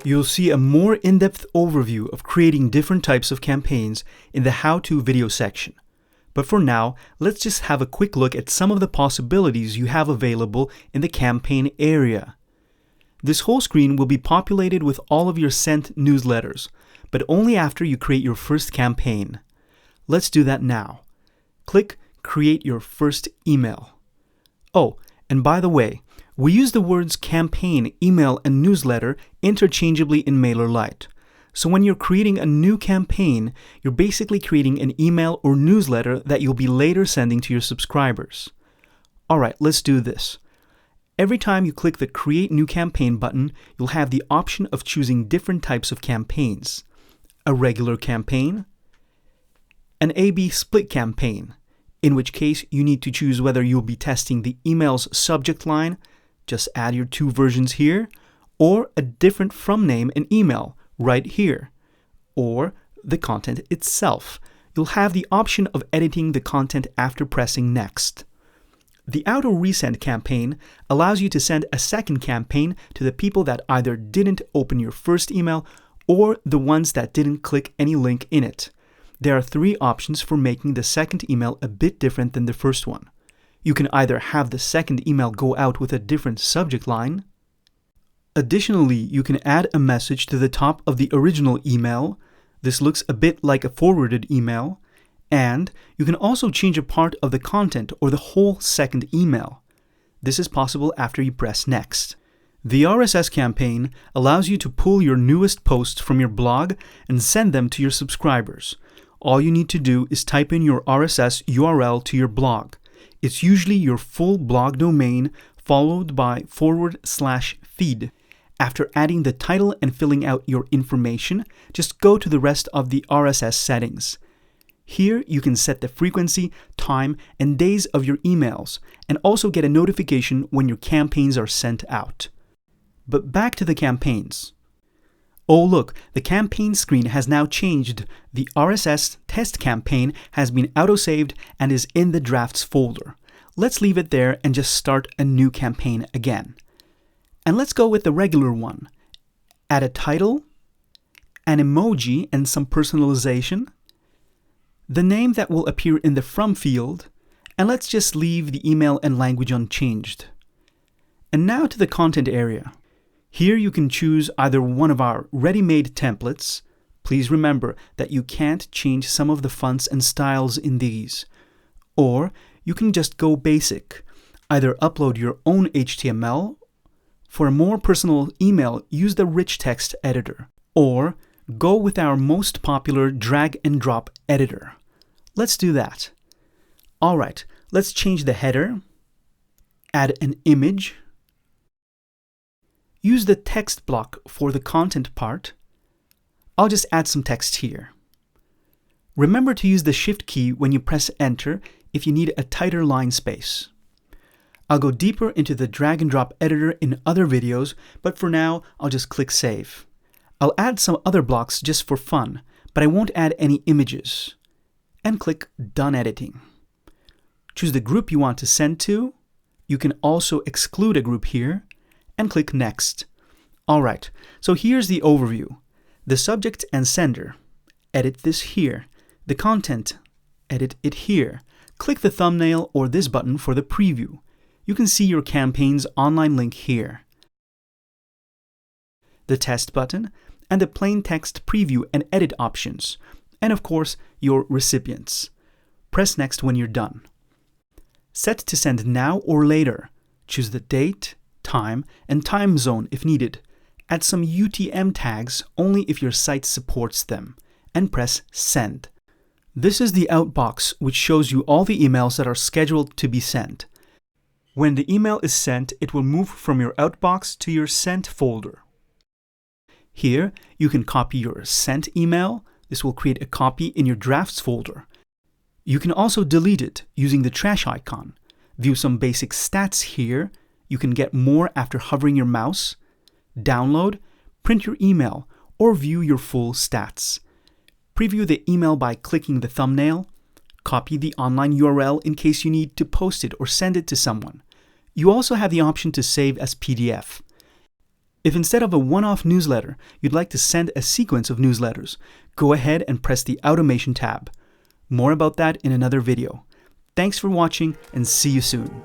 You'll see a more in-depth overview of creating different types of campaigns in the how-to video section. But for now, let's just have a quick look at some of the possibilities you have available in the campaign area. This whole screen will be populated with all of your sent newsletters, but only after you create your first campaign. Let's do that now. Click Create Your First Email. Oh, and by the way, we use the words campaign, email, and newsletter interchangeably in MailerLite. So when you're creating a new campaign, you're basically creating an email or newsletter that you'll be later sending to your subscribers. Alright, let's do this. Every time you click the Create New Campaign button, you'll have the option of choosing different types of campaigns. A regular campaign, an A/B split campaign, in which case you need to choose whether you'll be testing the email's subject line, just add your two versions here, or a different from name and email right here, or the content itself. You'll have the option of editing the content after pressing Next. The auto resend campaign allows you to send a second campaign to the people that either didn't open your first email or the ones that didn't click any link in it. There are three options for making the second email a bit different than the first one. You can either have the second email go out with a different subject line. Additionally, you can add a message to the top of the original email. This looks a bit like a forwarded email. And you can also change a part of the content or the whole second email. This is possible after you press Next. The RSS campaign allows you to pull your newest posts from your blog and send them to your subscribers. All you need to do is type in your RSS URL to your blog. It's usually your full blog domain followed by /feed. After adding the title and filling out your information, just go to the rest of the RSS settings. Here you can set the frequency, time, and days of your emails, and also get a notification when your campaigns are sent out. But back to the campaigns. Oh look, the campaign screen has now changed. The RSS test campaign has been auto-saved and is in the drafts folder. Let's leave it there and just start a new campaign again. And let's go with the regular one. Add a title, an emoji, and some personalization. The name that will appear in the From field, and let's just leave the email and language unchanged. And now to the content area. Here you can choose either one of our ready-made templates. Please remember that you can't change some of the fonts and styles in these. Or you can just go basic. Either upload your own HTML. For a more personal email, use the rich text editor. Or go with our most popular drag and drop editor. Let's do that. Alright, let's change the header, add an image, use the text block for the content part. I'll just add some text here. Remember to use the Shift key when you press Enter if you need a tighter line space. I'll go deeper into the drag and drop editor in other videos, but for now, I'll just click Save. I'll add some other blocks just for fun, but I won't add any images. And click Done Editing. Choose the group you want to send to. You can also exclude a group here, and click Next. Alright, so here's the overview. The subject and sender. Edit this here. The content. Edit it here. Click the thumbnail or this button for the preview. You can see your campaign's online link here. The test button, and the plain text preview and edit options, and of course, your recipients. Press Next when you're done. Set to send now or later. Choose the date, time, and time zone if needed. Add some UTM tags only if your site supports them, and press Send. This is the outbox, which shows you all the emails that are scheduled to be sent. When the email is sent, it will move from your outbox to your Sent folder. Here, you can copy your sent email. This will create a copy in your drafts folder. You can also delete it using the trash icon. View some basic stats here. You can get more after hovering your mouse. Download, print your email, or view your full stats. Preview the email by clicking the thumbnail. Copy the online URL in case you need to post it or send it to someone. You also have the option to save as PDF. If instead of a one-off newsletter, you'd like to send a sequence of newsletters, go ahead and press the Automation tab. More about that in another video. Thanks for watching and see you soon.